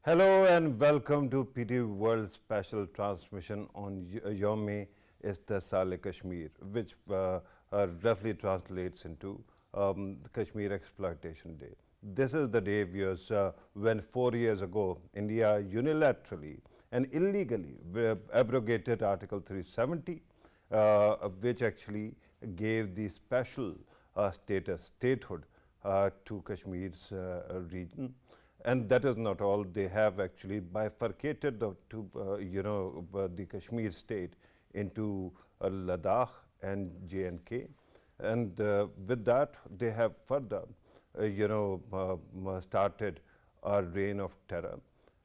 Hello and welcome to PT World Special Transmission on Youm-e-Istehsal Kashmir, which roughly translates into the Kashmir Exploitation Day. This is the day when 4 years ago India unilaterally and illegally abrogated Article 370, which actually gave the special statehood to Kashmir's region. And that is not all. They have actually bifurcated the Kashmir state into Ladakh and J&K, and with that they have further, started a reign of terror.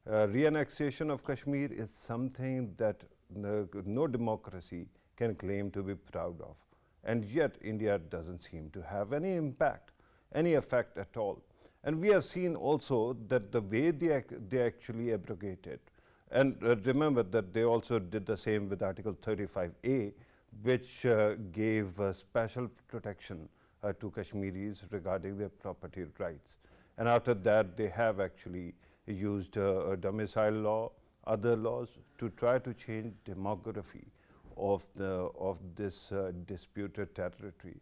Re-annexation of Kashmir is something that no democracy can claim to be proud of, and yet India doesn't seem to have any impact, any effect at all. And we have seen also that the way they actually abrogated, and remember that they also did the same with Article 35A, which gave special protection to Kashmiris regarding their property rights. And after that, they have actually used a domicile law, other laws to try to change demography of this disputed territory.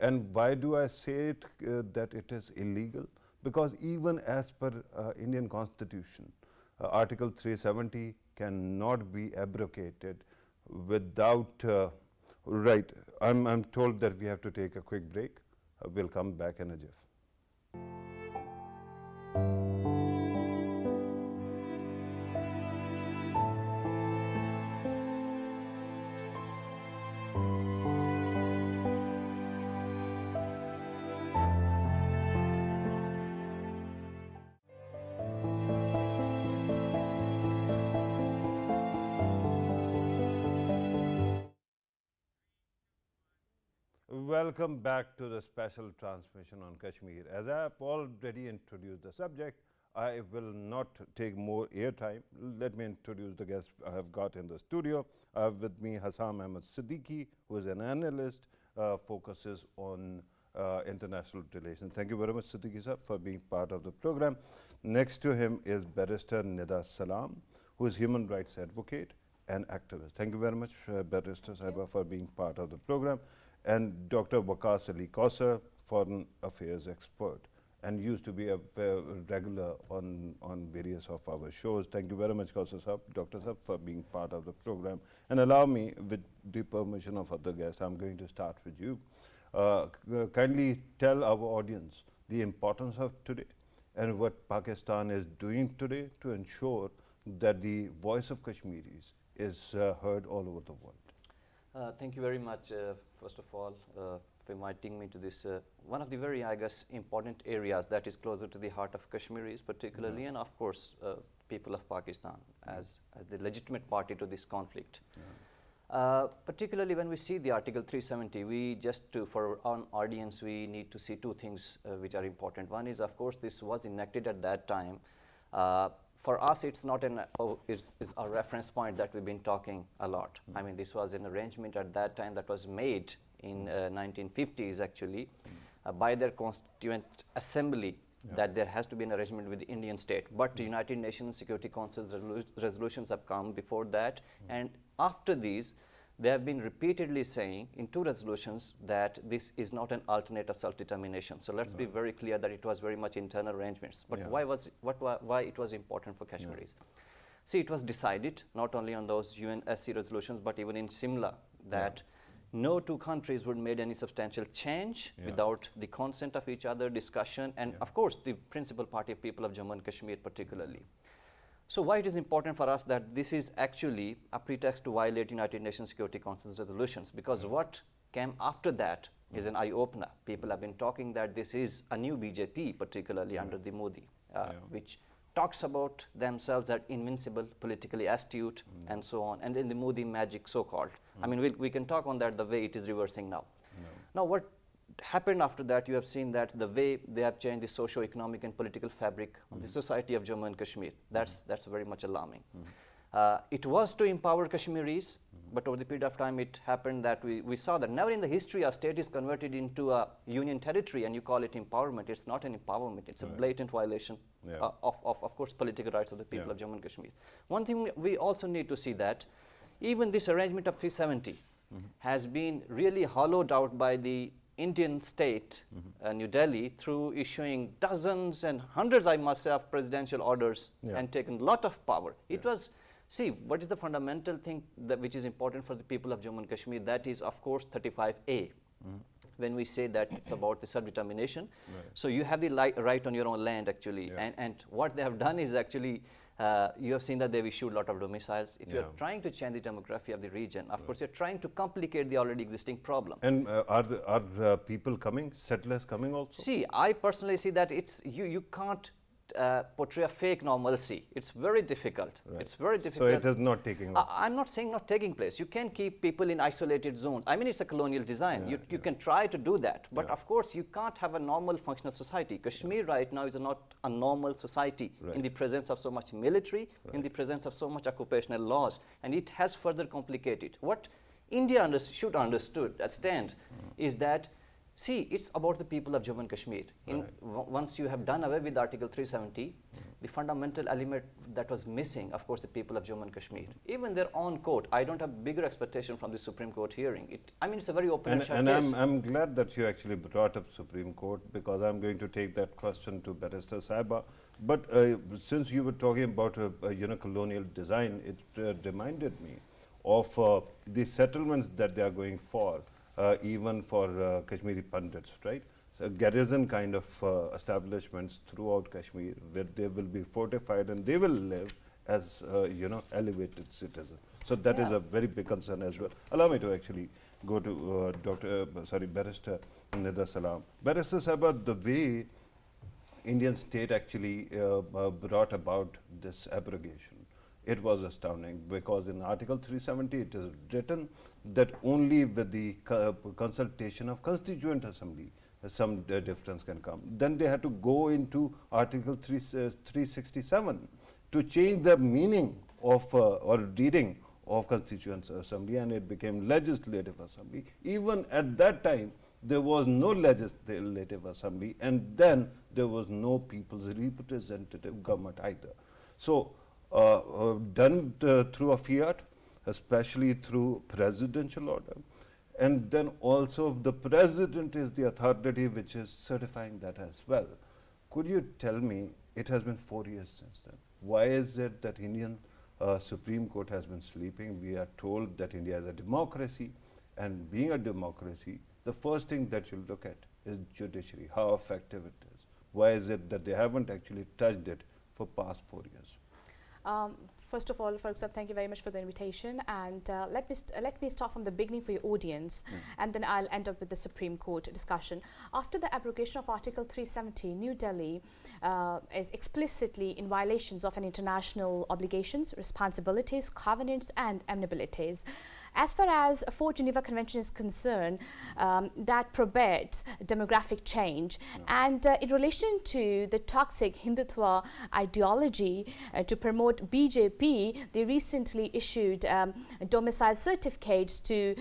And why do I say that it is illegal? Because even as per Indian Constitution, Article 370 cannot be abrogated without, right, I'm told that we have to take a quick break. We'll come back in a jiff. Welcome back to the special transmission on Kashmir. As I have already introduced the subject, I will not take more airtime. Let me introduce the guests I have got in the studio. I have with me Hassam Ahmed Siddiqi, who is an analyst, focuses on international relations. Thank you very much, Siddiqi sir, for being part of the program. Next to him is Barrister Nida Salam, who is human rights advocate and activist. Thank you very much, Barrister Saiba, for being part of the program. And Dr. Waqas kausar, foreign affairs expert, and used to be a regular on various of our shows. Thank you very much, Dr. Sahab, for being part of the program. And allow me, with the permission of other guests, I'm going to start with you. Kindly tell our audience the importance of today and what Pakistan is doing today to ensure that the voice of Kashmiris is heard all over the world. Thank you very much, first of all, for inviting me to this, one of the very, I guess, important areas that is closer to the heart of Kashmiris particularly, and of course, people of Pakistan as the legitimate party to this conflict. Particularly when we see the Article 370, we for our audience, we need to see two things which are important. One is, of course, this was enacted at that time. For us, it's not it's a reference point that we've been talking a lot. I mean, this was an arrangement at that time that was made in 1950s actually by their Constituent Assembly, that there has to be an arrangement with the Indian state. But the United Nations Security Council's resolutions have come before that, and after these, they have been repeatedly saying in two resolutions that this is not an alternate of self-determination. So let's be very clear that it was very much internal arrangements. But why it was important for Kashmiris? See, it was decided not only on those UNSC resolutions, but even in Simla, that no two countries would make any substantial change without the consent of each other, discussion, and of course the principal party of people of Jammu and Kashmir particularly. So why it is important for us that this is actually a pretext to violate United Nations Security Council's resolutions, because what came after that is an eye-opener. People have been talking that this is a new BJP, particularly under the Modi, which talks about themselves as invincible, politically astute, and so on, and in the Modi magic, so-called. I mean, we can talk on that the way it is reversing now. Now, what happened after that, you have seen that the way they have changed the socio-economic and political fabric of the society of Jammu and Kashmir, that's very much alarming. It was to empower Kashmiris, but over the period of time it happened that we saw that never in the history a state is converted into a union territory and you call it empowerment. It's not an empowerment, it's a blatant violation of course, political rights of the people of Jammu and Kashmir. One thing we also need to see that even this arrangement of 370 has been really hollowed out by the Indian state, New Delhi, through issuing dozens and hundreds, I must say, of presidential orders and taken a lot of power. It was, see, what is the fundamental thing that which is important for the people of Jammu and Kashmir? That is, of course, 35A. When we say that it's about the self-determination. So you have the right on your own land, actually. And what they have done is actually, you have seen that they've issued a lot of domiciles. If you're trying to change the demography of the region, of course, you're trying to complicate the already existing problem. And are people coming, settlers coming also? See, I personally see that it's, you can't portray a fake normalcy. It's very difficult. It's very difficult. So it is not taking off. I'm not saying not taking place. You can keep people in isolated zones. I mean, it's a colonial design. You can try to do that. But of course, you can't have a normal functional society. Kashmir right now is not a normal society in the presence of so much military, in the presence of so much occupational laws. And it has further complicated. What India should understand is that, see, it's about the people of Jammu and Kashmir. Once you have done away with Article 370, the fundamental element that was missing, of course, the people of Jammu and Kashmir. Even their own court, I don't have bigger expectation from the Supreme Court hearing. I mean, it's a very open and shut case. I'm glad that you actually brought up Supreme Court, because I'm going to take that question to Barrister Saiba. But since you were talking about colonial design, it reminded me of the settlements that they are going for. Even for Kashmiri Pandits, right? So garrison kind of establishments throughout Kashmir, where they will be fortified and they will live as elevated citizens. So that is a very big concern as well. Allow me to actually go to Barrister Nida Salam. Barrister Sahaba, the way Indian state actually brought about this abrogation, it was astounding, because in Article 370 it is written that only with the consultation of Constituent Assembly some difference can come. Then they had to go into Article 367 to change the meaning of or reading of Constituent Assembly, and it became Legislative Assembly. Even at that time there was no Legislative Assembly, and then there was no People's Representative Government either. So done through a fiat, especially through presidential order. And then also the president is the authority which is certifying that as well. Could you tell me, it has been 4 years since then. Why is it that Indian Supreme Court has been sleeping? We are told that India is a democracy, and being a democracy, the first thing that you look at is judiciary, how effective it is. Why is it that they haven't actually touched it for past 4 years? First of all, Farrukh, thank you very much for the invitation, and let me start from the beginning for your audience, and then I'll end up with the Supreme Court discussion. After the abrogation of Article 370, New Delhi is explicitly in violations of an international obligations, responsibilities, covenants, and amenabilities. As far as 4 Geneva Convention is concerned, that prohibits demographic change, and in relation to the toxic Hindutva ideology to promote BJP, they recently issued domicile certificates to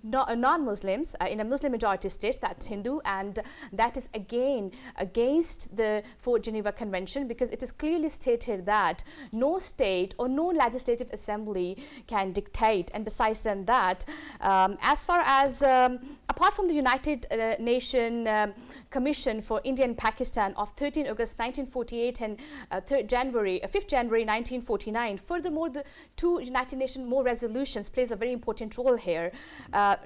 non-Muslims in a Muslim majority state, that's Hindu, and that is again against the 4 Geneva Convention, because it is clearly stated that no state or no legislative assembly can dictate. And besides than that, as far as apart from the United Nations Commission for India and Pakistan of 13 August 1948 and 5th January 1949, furthermore, the 2 United Nations more resolutions plays a very important role here.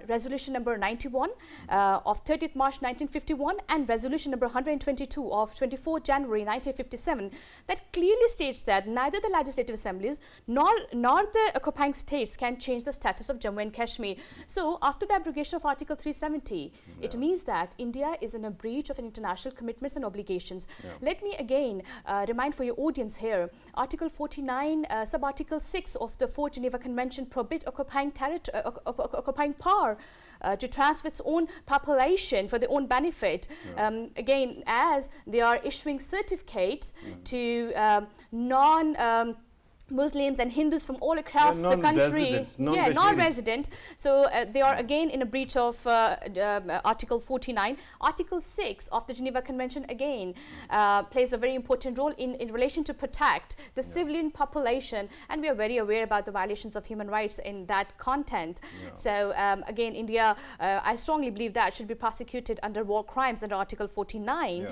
Resolution number 91 of 30th March 1951 and resolution number 122 of 24 January 1957 that clearly states that neither the legislative assemblies nor the occupying states can change the status of Jammu and Kashmir. So after the abrogation of Article 370, it means that India is in a breach of an international commitments and obligations. Let me again remind for your audience here, Article 49, sub-article 6 of the 4 Geneva Convention prohibit occupying power to transfer its own population for their own benefit. Again, as they are issuing certificates to Muslims and Hindus from all across the country. Non-residents. So they are again in a breach of Article 49. Article 6 of the Geneva Convention again plays a very important role in relation to protect the civilian population, and we are very aware about the violations of human rights in that content. So again, India, I strongly believe that should be prosecuted under war crimes under Article 49.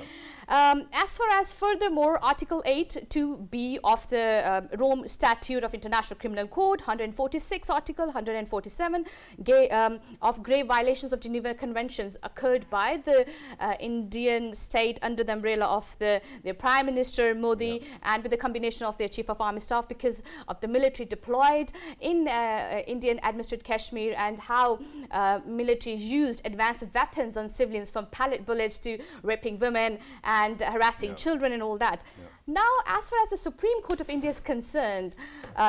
As far as furthermore, Article 8 2b of the Rome Statute of International Criminal Code, 146 Article 147 of grave violations of Geneva Conventions occurred by the Indian state under the umbrella of the Prime Minister Modi and with the combination of their Chief of Army Staff, because of the military deployed in Indian administered Kashmir and how military used advanced weapons on civilians, from pellet bullets to raping women and harassing children and all that. Now, as far as the Supreme Court of India is concerned,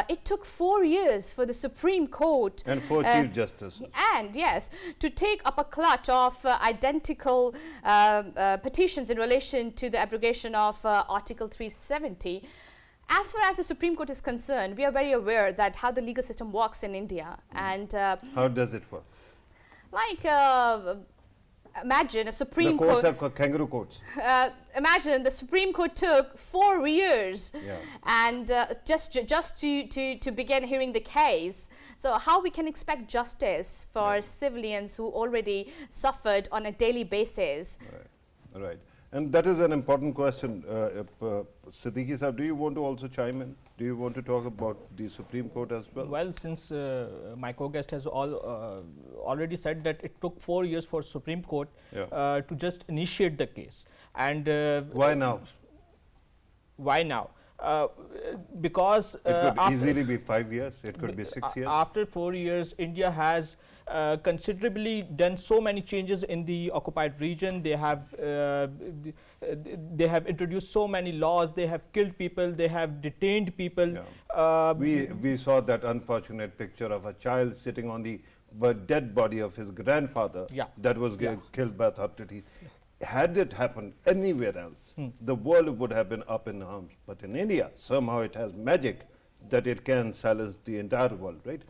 it took 4 years for the Supreme Court and 4 Chief Justices to take up a clutch of identical petitions in relation to the abrogation of Article 370. As far as the Supreme Court is concerned, we are very aware that how the legal system works in India. And how does it work? Like imagine a Supreme Court. The courts are kangaroo courts. Imagine the Supreme Court took 4 years and just to begin hearing the case. So how we can expect justice for civilians who already suffered on a daily basis? Right. And that is an important question. Siddiqi sir, do you want to also chime in? Do you want to talk about the Supreme Court as well? Well, since my co-guest has already said that it took 4 years for Supreme Court to just initiate the case. And why now? Why now? Because it could easily be 5 years, it could be 6 years. After 4 years, India has considerably done so many changes in the occupied region. They have introduced so many laws. They have killed people. They have detained people. We saw that unfortunate picture of a child sitting on the dead body of his grandfather that was killed by authorities. Had it happened anywhere else, the world would have been up in arms. But in India, somehow it has magic that it can silence the entire world, right?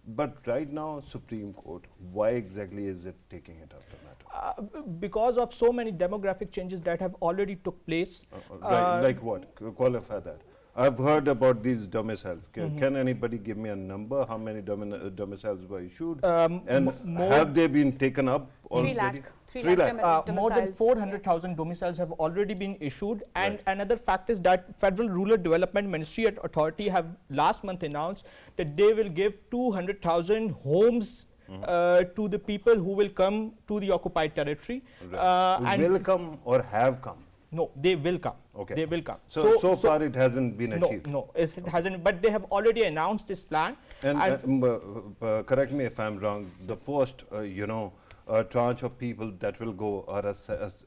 But right now, Supreme Court, why exactly is it taking it up the matter? Because of so many demographic changes that have already took place. Like what? Qualify that. I've heard about these domiciles. Can anybody give me a number? How many domiciles were issued? And have they been taken up already? 3 lakh. More than 400,000 domiciles have already been issued. And another fact is that Federal Rural Development Ministry Authority have last month announced that they will give 200,000 homes to the people who will come to the occupied territory. And will come or have come? No, they will come. Okay. They will come. So far it hasn't been achieved. No, it hasn't. But they have already announced this plan. And correct me if I'm wrong. The first, tranche of people that will go are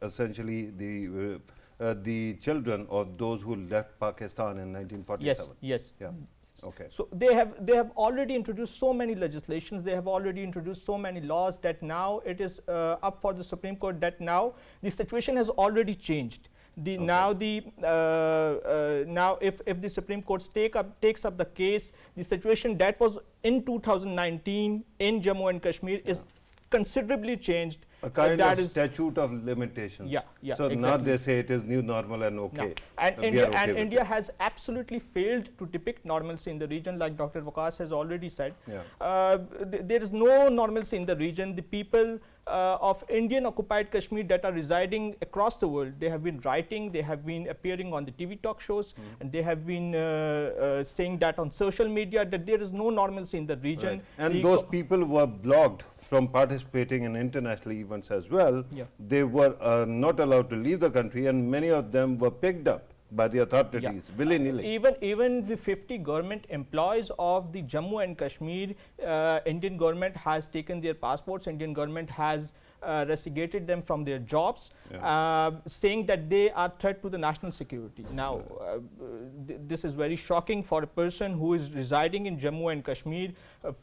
essentially the children of those who left Pakistan in 1947. Yes. Yeah. Okay. So they have already introduced so many legislations. They have already introduced so many laws that now it is up for the Supreme Court that now the situation has already changed. Now if the Supreme Court takes up the case, the situation that was in 2019 in Jammu and Kashmir is considerably changed. A kind of statute of limitations. Yeah, so exactly. now they say it is new normal and okay. No. And India has absolutely failed to depict normalcy in the region, like Dr. Waqas has already said. There is no normalcy in the region. The people of Indian occupied Kashmir that are residing across the world, they have been writing, they have been appearing on the TV talk shows, and they have been saying that on social media that there is no normalcy in the region. And those people were blocked from participating in international events as well. They were not allowed to leave the country, and many of them were picked up by the authorities willy-nilly. Even the 50 government employees of the Jammu and Kashmir, Indian government has taken their passports. Indian government has restigated them from their jobs, saying that they are threat to the national security. Now, this is very shocking for a person who is residing in Jammu and Kashmir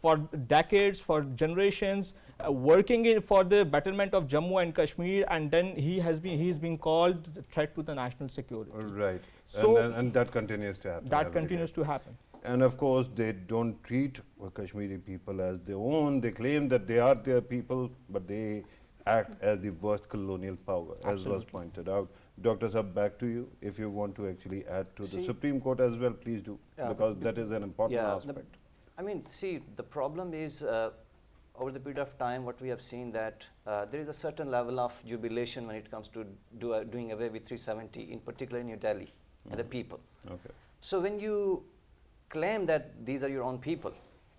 for decades, for generations, working for the betterment of Jammu and Kashmir, and then he has been called threat to the national security. Right. So and that continues to happen. That continues to happen. And of course, they don't treat Kashmiri people as their own. They claim that they are their people, but they act as the worst colonial power, as was pointed out. Dr. Sab, back to you. If you want to actually add to the Supreme Court as well, please do, because that is an important aspect. I mean, see, the problem is over the period of time, what we have seen that there is a certain level of jubilation when it comes to doing away with 370, in particular in New Delhi, and the people. Okay. So when you claim that these are your own people,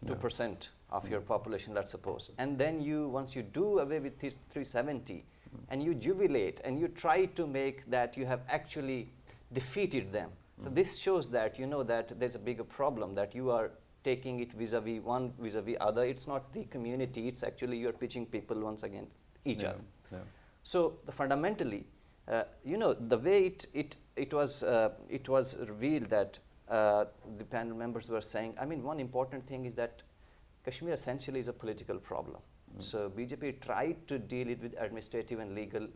2% of your population, let's suppose, and then once you do away with this 370, and you jubilate and you try to make that you have actually defeated them. So this shows that you know that there's a bigger problem, that you are taking it vis-a-vis one vis-a-vis other. It's not the community, it's actually you're pitching people once against each other. So fundamentally, you know, the way it was revealed that the panel members were saying, I mean, one important thing is that Kashmir essentially is a political problem. So BJP tried to deal it with administrative and legal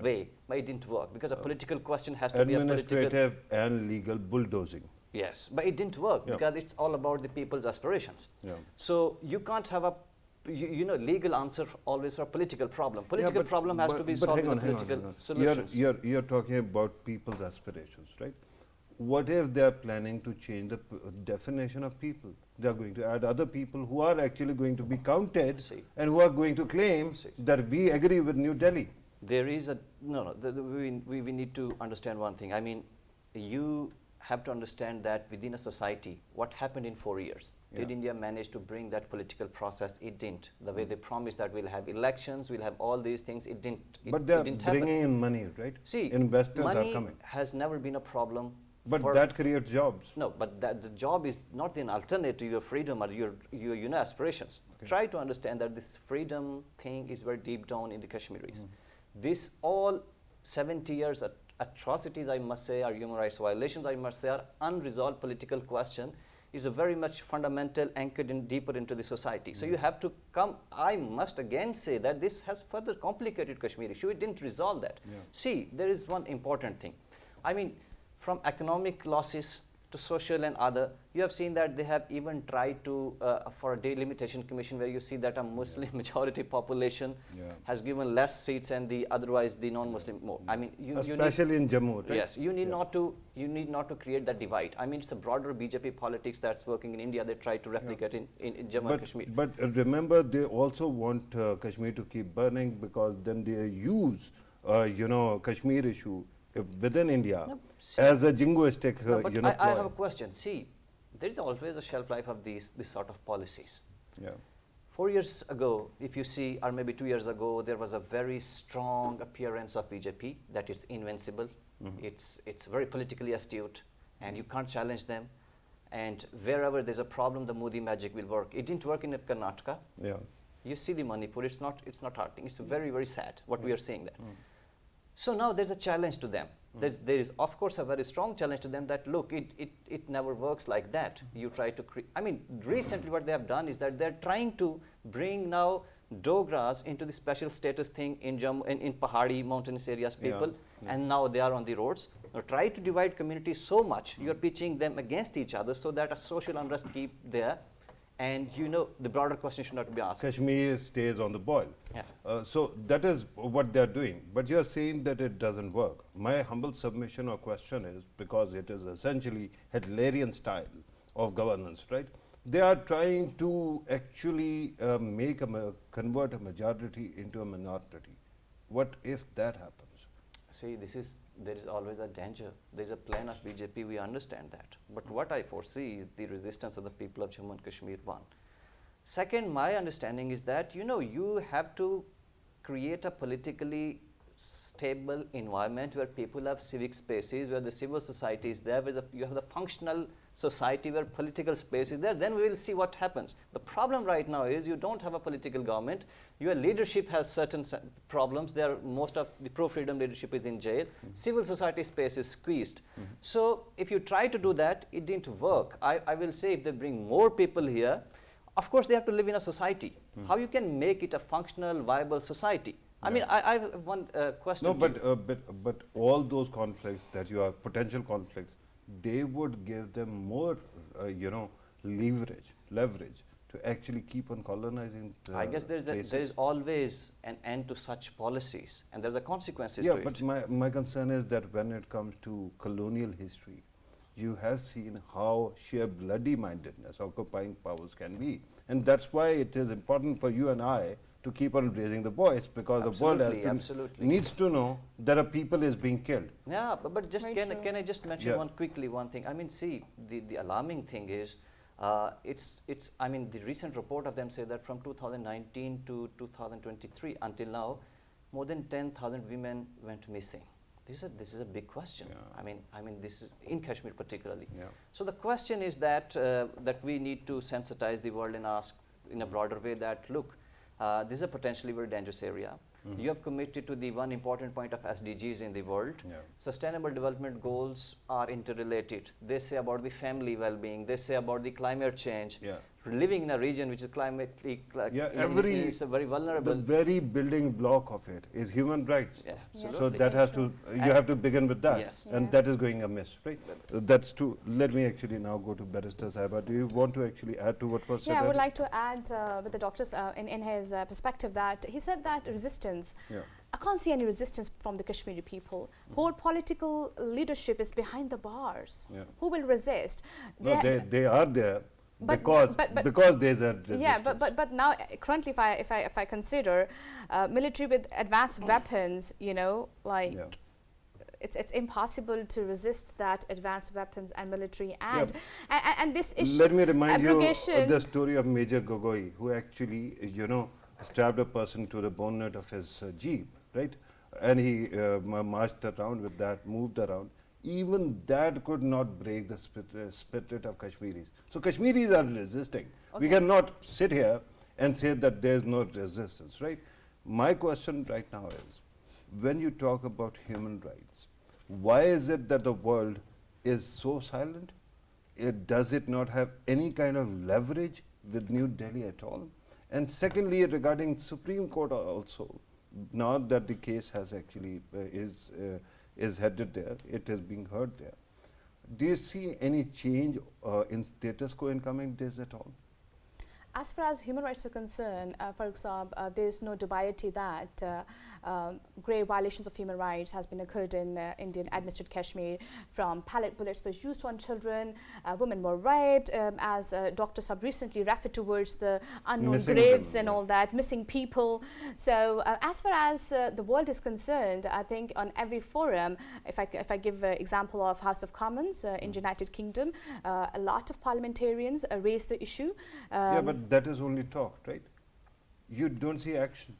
way, but it didn't work, because a political question has to be a political... Administrative and legal bulldozing. Yes, but it didn't work because it's all about the people's aspirations. So you can't have a you know, legal answer always for a political problem. Political problem has to be solved with political solutions. You're talking about people's aspirations, right? What if they're planning to change the definition of people? They're going to add other people who are actually going to be counted and who are going to claim that we agree with New Delhi. There is a, we need to understand one thing. I mean, you have to understand that within a society, what happened in 4 years? Did India manage to bring that political process? It didn't. The way they promised that we'll have elections, we'll have all these things, it didn't. But they're bringing in money, right? See, investors money are coming. has never been a problem. But that creates jobs. No, but the job is not an alternative to your freedom or your aspirations. Try to understand that this freedom thing is very deep down in the Kashmiris. This all 70 years atrocities, I must say, or human rights violations, I must say, are unresolved political question, is a very much fundamental, anchored in deeper into the society. So you have to come, I must again say that this has further complicated Kashmir issue. It didn't resolve that. See, there is one important thing. I mean, from economic losses to social and other, you have seen that they have even tried to, for a delimitation commission, where you see that a Muslim majority population has given less seats and the otherwise the non-Muslim more. I mean, especially in Jammu, right? Yes, you need not to create that divide. I mean, it's a broader BJP politics that's working in India. They try to replicate in Jammu and Kashmir. But remember, they also want Kashmir to keep burning, because then they use, you know, Kashmir issue within India as a jingoistic, you know, I have a question. See, there is always a shelf life of this sort of policies. 4 years ago, if you see, or maybe 2 years ago, there was a very strong appearance of BJP that it's invincible. It's very politically astute, and you can't challenge them. And wherever there's a problem, the Modi magic will work. It didn't work in Karnataka. You see the Manipur. It's not hurting. It's very, very sad what we are seeing there. So now there's a challenge to them. There is, of course, a very strong challenge to them that, look, it never works like that. You try to create, I mean, recently what they have done is that they're trying to bring now Dogras into the special status thing in Jammu, in Pahadi, mountainous areas, people, and now they are on the roads. Now try to divide communities so much, you're pitching them against each other so that a social unrest keep there. And you know, the broader question should not be asked. Kashmir stays on the boil. So that is what they're doing. But you're saying that it doesn't work. My humble submission or question is, because it is essentially Hitlerian style of governance, right? They are trying to actually convert a majority into a minority. What if that happens? See, there is always a danger. There is a plan of BJP, we understand that. But what I foresee is the resistance of the people of Jammu and Kashmir, one. Second, my understanding is that, you know, you have to create a politically stable environment where people have civic spaces, where the civil society is there, where you have the functional society where political space is there, then we will see what happens. The problem right now is you don't have a political government. Your leadership has certain problems. Most of the pro-freedom leadership is in jail. Civil society space is squeezed. So if you try to do that, it didn't work. I will say, if they bring more people here, of course they have to live in a society. How you can make it a functional, viable society? I mean, I have one question. No, but all those conflicts that you are potential conflicts, they would give them more leverage to actually keep on colonizing the I guess there places. is always an end to such policies, and there's a consequences Yeah, to but it. my concern is that when it comes to colonial history, you have seen how sheer bloody mindedness occupying powers can be. And that's why it is important for you and I to keep on raising the voice, because the world needs to know that a people is being killed. Yeah, but just Very can true. I just mention Yeah. one thing? I mean, see, the alarming thing is, I mean, the recent report of them say that from 2019 to 2023 until now, more than 10,000 women went missing. This is a big question. Yeah. I mean, this is in Kashmir particularly. Yeah. So the question is that we need to sensitize the world and ask in a broader way that, look, this is a potentially very dangerous area. Mhm. You have committed to the one important point of SDGs in the world. Yeah. Sustainable development goals are interrelated. They say about the family well-being. They say about the climate change. Yeah. Living in a region which is climatically, it's a very The vulnerable. very building block of it is human rights. Yeah, Yes. absolutely. So Yes. that has to, you have to begin with that. Yes. And Yeah. that is going amiss, right? That's true. Let me actually now go to Barrister Sahiba. Do you want to actually add to what was said? Yeah, I would earlier? like to add with the doctor's in his perspective that he said that resistance. Yeah. I can't see any resistance from the Kashmiri people. Whole political leadership is behind the bars. Yeah. Who will resist? No, they are there But- because but- there's a resistance. Yeah, but now currently, if I consider military with advanced weapons, like. Yeah. It's impossible to resist that advanced weapons and military and this issue. Let me remind you abrogation. of the story of Major Gogoi, who actually, stabbed a person to the bonnet of his Jeep, right? And he marched around with that, moved around. Even that could not break the spirit of Kashmiris. So Kashmiris are resisting. We Okay. cannot sit here and say that there is no resistance, right? My question right now is, when you talk about human rights, why is it that the world is so silent? Does it not have any kind of leverage with New Delhi at all? And secondly, regarding Supreme Court also, now that the case has actually is headed there, it is being heard there. Do you see any change in status quo in coming days at all? As far as human rights are concerned, Farrukh Saab, there is no dubiety that grave violations of human rights has been occurred in Indian administered Kashmir. From pellet bullets were used on children, women were raped, as Dr. Saab recently referred towards the unknown Missing graves them, and yeah. all that, missing people. So as far as the world is concerned, I think on every forum, if I give an example of House of Commons in United Kingdom, a lot of parliamentarians raised the issue. Yeah, but that is only talk, right? You don't see action.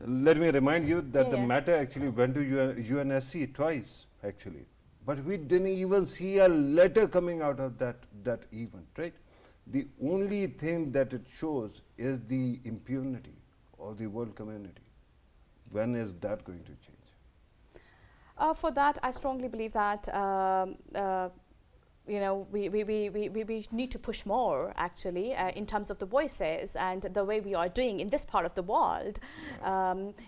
Let me remind you that the Yeah. matter actually went to UNSC twice, actually. But we didn't even see a letter coming out of that event, right? The only thing that it shows is the impunity of the world community. When is that going to change? For that, I strongly believe that we need to push more actually in terms of the voices and the way we are doing in this part of the world.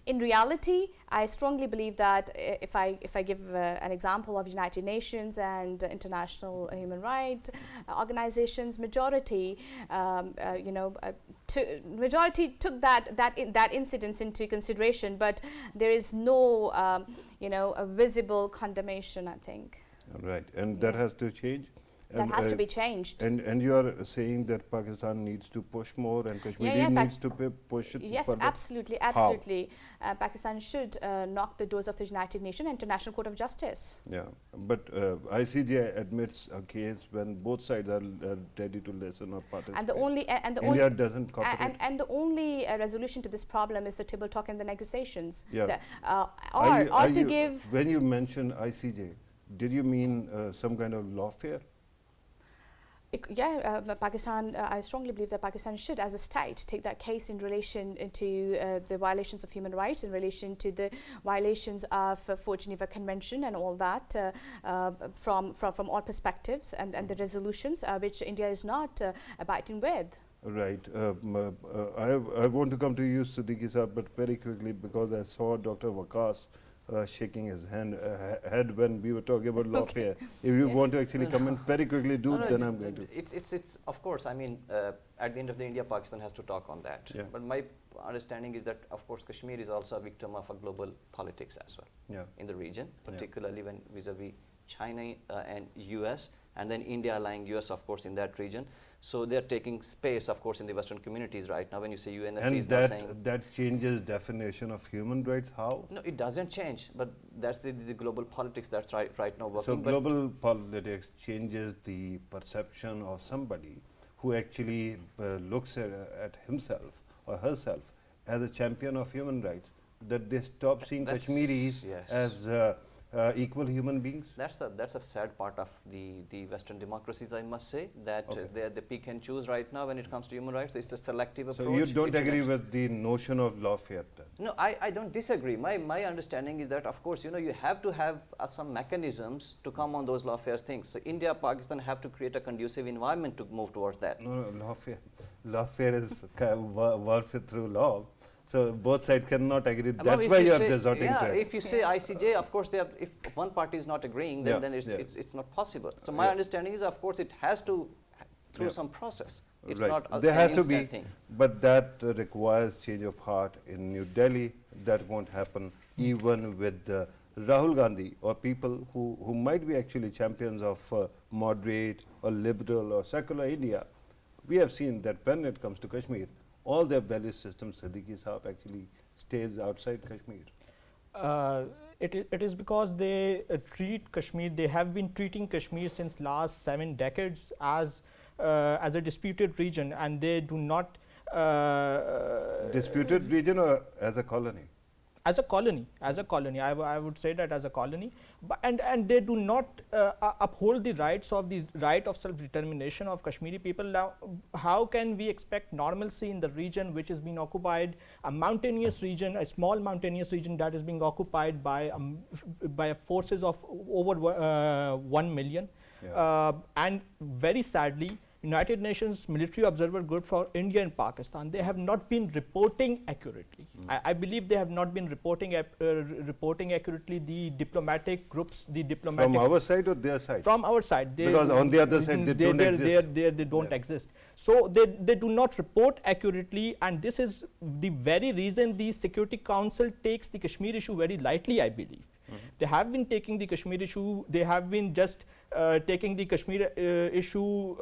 In reality, I strongly believe that if I give an example of United Nations and international human rights organizations, majority took that incident into consideration, but there is no a visible condemnation, I think. Right, and that has to change. That has to be changed. And you are saying that Pakistan needs to push more and Kashmir needs to push it Yes, further? absolutely. Pakistan should knock the doors of the United Nations and International Court of Justice. Yeah, but ICJ admits a case when both sides are ready to listen or participate. India doesn't cooperate. And the only resolution to this problem is the table talk and the negotiations. Yeah. When you mention ICJ, did you mean some kind of lawfare? Pakistan, I strongly believe that Pakistan should, as a state, take that case in relation to the violations of human rights, in relation to the violations of Fourth Geneva Convention and all that, from all perspectives, and the resolutions which India is not abiding with. Right. I want to come to you, Siddiqi sir, but very quickly, because I saw Dr. Waqas shaking his head when we were talking about lawfare. If you want to actually comment very quickly, then I'm going to. It's of course, I mean, at the end of the India, Pakistan has to talk on that. Yeah. But my understanding is that, of course, Kashmir is also a victim of a global politics as well in the region, particularly when vis-a-vis China and US, and then India allying US, of course, in that region. So they're taking space, of course, in the Western communities right now. When you say UNSC is now saying... And that changes definition of human rights, how? No, it doesn't change, but that's the global politics that's right now working. So global politics changes the perception of somebody who actually looks at himself or herself as a champion of human rights, that they stop seeing Kashmiris as equal human beings? That's a sad part of the Western democracies, I must say, that they're the pick and choose right now when it comes to human rights. It's a selective approach. So you don't agree with the notion of lawfare then? No, I don't disagree. My understanding is that, of course, you have to have some mechanisms to come on those lawfare things. So India, Pakistan have to create a conducive environment to move towards that. No, lawfare is warfare through law. So both sides cannot agree. That's why you are resorting to it. If you say ICJ, of course, if one party is not agreeing, then it's not possible. So my understanding is, of course, it has to through some process. It's not there has to be, thing. But that requires change of heart in New Delhi. That won't happen even with Rahul Gandhi or people who might be actually champions of moderate or liberal or secular India. We have seen that when it comes to Kashmir, all their value systems, Siddiqi Sahab actually stays outside Kashmir. It is because they treat Kashmir, they have been treating Kashmir since last 7 decades as a disputed region, and they do not... disputed region or as a colony? As a colony, I would say that as a colony, but and they do not uphold the rights of the right of self-determination of Kashmiri people. Now, how can we expect normalcy in the region which is being occupied, a mountainous region, a small mountainous region that is being occupied by forces of over 1 million, and very sadly, United Nations Military Observer Group for India and Pakistan, they have not been reporting accurately. I believe they have not been reporting accurately the diplomatic groups, the diplomatic... From our side or their side? From our side. Because on the other side they don't exist. They don't exist. So they do not report accurately, and this is the very reason the Security Council takes the Kashmir issue very lightly, I believe. They have been taking the Kashmir issue, they have been just taking the Kashmir issue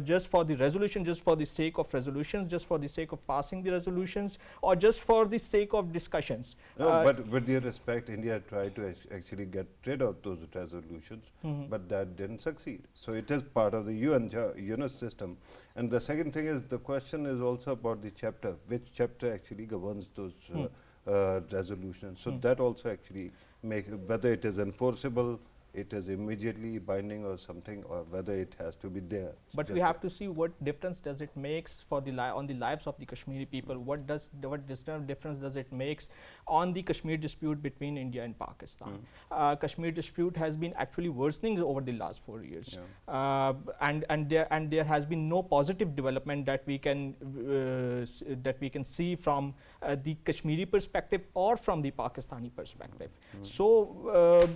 just for the resolution, just for the sake of resolutions, just for the sake of passing the resolutions, or just for the sake of discussions. No, but with due respect, India tried to actually get rid of those resolutions, but that didn't succeed. So it is part of the UN system. And the second thing is, the question is also about the chapter, which chapter actually governs those resolutions. So that also actually makes, whether it is enforceable, it is immediately binding or something, or whether it has to be there. But we have to see what difference does it makes for the on the lives of the Kashmiri people. What difference does it makes on the Kashmir dispute between India and Pakistan? Kashmir dispute has been actually worsening over the last 4 years, and there has been no positive development that we can see from the Kashmiri perspective or from the Pakistani perspective. So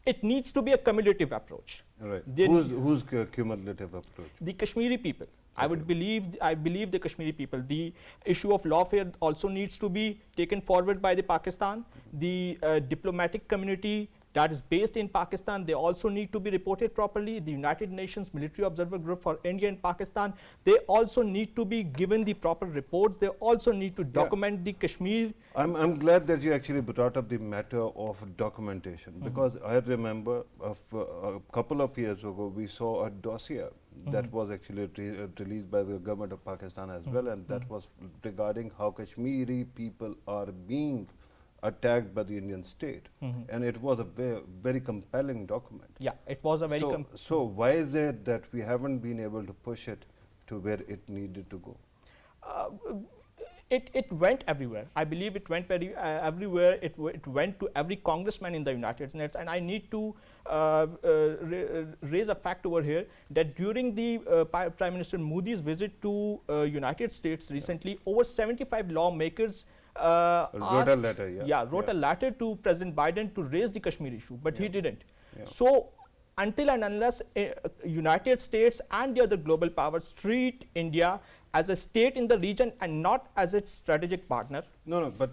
it needs to be a cumulative approach. Right. Whose cumulative approach? The Kashmiri people. I believe the Kashmiri people. The issue of lawfare also needs to be taken forward by the Pakistan. The diplomatic community that is based in Pakistan, they also need to be reported properly. The United Nations Military Observer Group for India and Pakistan, they also need to be given the proper reports. They also need to document the Kashmir. I'm glad that you actually brought up the matter of documentation, because I remember a couple of years ago we saw a dossier that was actually released by the government of Pakistan as well, and that was regarding how Kashmiri people are being attacked by the Indian state, and it was a very compelling document. Yeah, it was a very. So why is it that we haven't been able to push it to where it needed to go? It went everywhere. I believe it went everywhere. It went to every congressman in the United States, and I need to raise a fact over here that during the Prime Minister Modi's visit to United States recently, over 75 lawmakers wrote a letter, wrote a letter to President Biden to raise the Kashmir issue, but he didn't. Yeah. So until and unless United States and the other global powers treat India as a state in the region and not as its strategic partner. No, but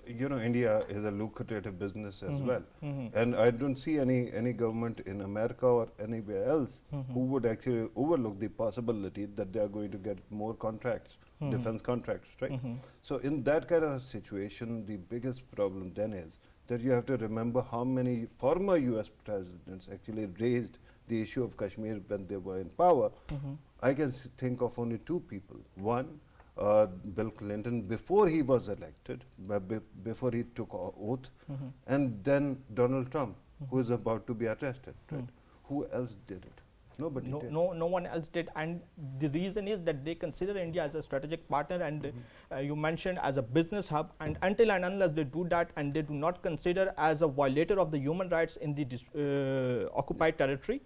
India is a lucrative business as well, and I don't see any government in America or anywhere else who would actually overlook the possibility that they are going to get more contracts, defense contracts, right? So in that kind of a situation, the biggest problem then is that you have to remember how many former US presidents actually raised the issue of Kashmir when they were in power. I can think of only two people. One, Bill Clinton before he was elected, before he took oath, and then Donald Trump, who is about to be arrested. Right? Who else did it? Nobody did. No one else did, and the reason is that they consider India as a strategic partner, and you mentioned as a business hub, and until and unless they do that, and they do not consider as a violator of the human rights in the occupied territory,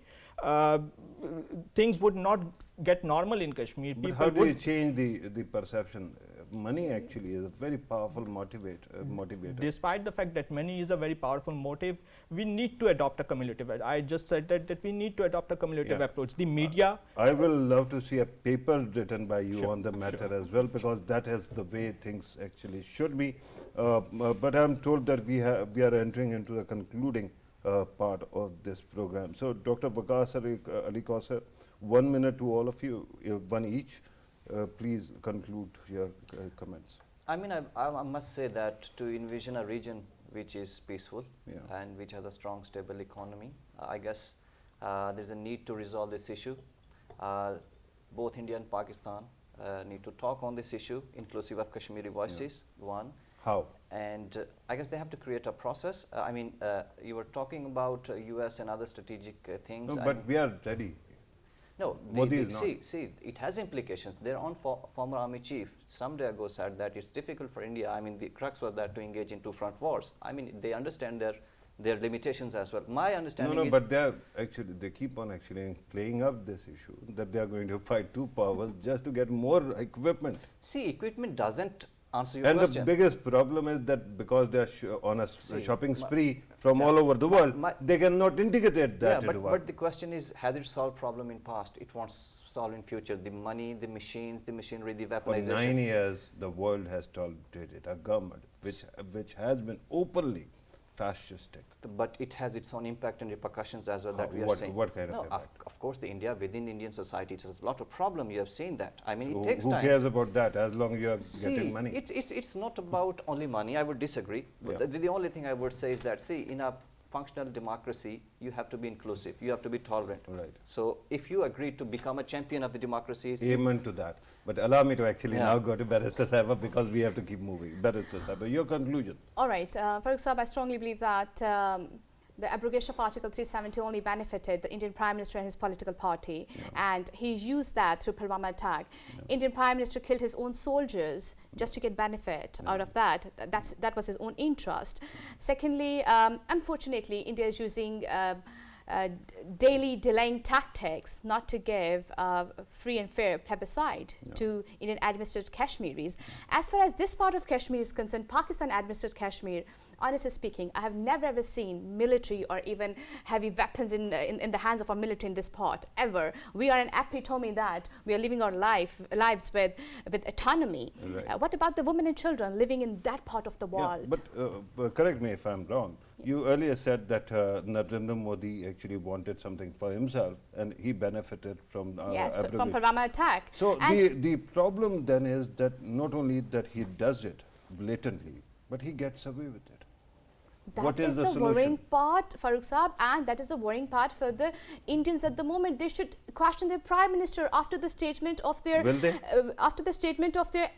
things would not get normal in Kashmir. But how do you change the perception? Money actually is a very powerful motivator. Despite the fact that money is a very powerful motive, we need to adopt a cumulative. I just said that we need to adopt a cumulative approach. The media. I will love to see a paper written by you on the matter as well, because that is the way things actually should be. But I'm told that we are entering into the concluding part of this program. So Dr. Waqas Ali Kausar, 1 minute to all of you, one each. Please conclude your comments. I mean, I must say that to envision a region which is peaceful and which has a strong, stable economy, I guess there's a need to resolve this issue. Both India and Pakistan need to talk on this issue, inclusive of Kashmiri voices, one. How? And I guess they have to create a process. I mean, you were talking about US and other strategic things. No, but we are ready. No, see, it has implications. Their own former army chief someday ago said that it's difficult for India. I mean, the crux was that to engage in two front wars. I mean, they understand their limitations as well. My understanding is... No, but they keep on actually playing up this issue, that they are going to fight two powers just to get more equipment. See, equipment doesn't answer your question. question. And the biggest problem is that because they are on a shopping spree from all over the world, they cannot integrate that into but the question is, has it solved problem in past? It won't solve in future. The money, the machines, the machinery, the weaponization. For 9 years, the world has tolerated a government which has been openly fascistic. But it has its own impact and repercussions as well that we are saying. What kind of impact? Of course, within Indian society, it has a lot of problem. You have seen that. I mean, it takes time. Who cares about that as long as you are getting money? It's not about only money. I would disagree. But the only thing I would say is that, see, in a functional democracy, you have to be inclusive. You have to be tolerant. Right. So if you agree to become a champion of the democracies... Amen to that. But allow me to actually now go to Barrister Sahaba, because we have to keep moving. Barrister Sahaba, your conclusion. All right. Farrukh Sahab, I strongly believe that the abrogation of Article 370 only benefited the Indian Prime Minister and his political party, and he used that through Pulwama attack. Indian Prime Minister killed his own soldiers just to get benefit out of that. That was his own interest. Secondly, unfortunately, India is using daily delaying tactics not to give free and fair plebiscite to Indian administered Kashmiris. As far as this part of Kashmir is concerned, Pakistan administered Kashmir, honestly speaking, I have never ever seen military or even heavy weapons in the hands of our military in this part, ever. We are an epitome that we are living our lives with autonomy. Right. What about the women and children living in that part of the world? But correct me if I'm wrong. Yes. You earlier said that Narendra Modi actually wanted something for himself, and he benefited from from Pulwama attack. So the problem then is that not only that he does it blatantly, but he gets away with it. That is the worrying part, Farrukh Sahab, and that is the worrying part for the Indians at the moment. They should question their Prime Minister after the statement of their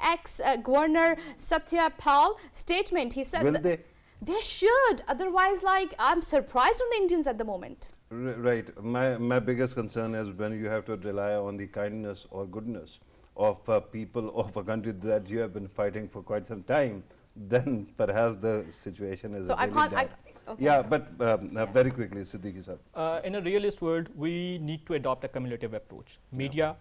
ex-governor Satya Pal statement. He said they should. Otherwise, I'm surprised on the Indians at the moment. Right. My biggest concern is when you have to rely on the kindness or goodness of people of a country that you have been fighting for quite some time. Then perhaps the situation is really bad. Yeah, but very quickly, Siddiqi sir. In a realist world, we need to adopt a cumulative approach. Media,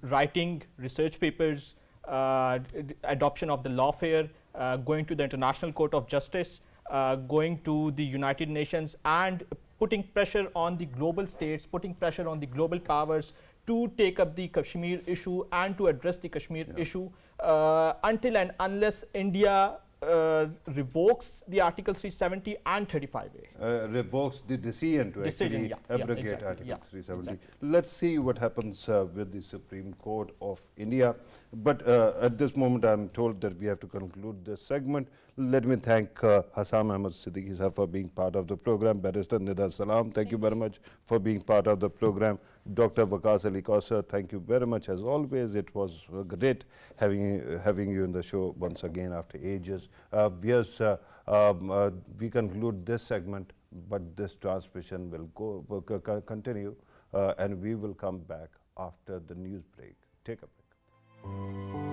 writing research papers, adoption of the lawfare, going to the International Court of Justice, going to the United Nations, and putting pressure on the global states, putting pressure on the global powers to take up the Kashmir issue and to address the Kashmir issue until and unless India revokes the Article 370 and 35A. Revokes the decision to actually abrogate exactly, Article 370. Exactly. Let's see what happens with the Supreme Court of India. But at this moment, I'm told that we have to conclude this segment. Let me thank Hassam Ahmed Siddiqi sir for being part of the program. Barrister Nida, salam. Thank you very much for being part of the program. Dr. Waqas Kausar, thank you very much as always. It was great having you in the show once again after ages. Yes, we conclude this segment, but this transmission will continue, and we will come back after the news break. Take a break.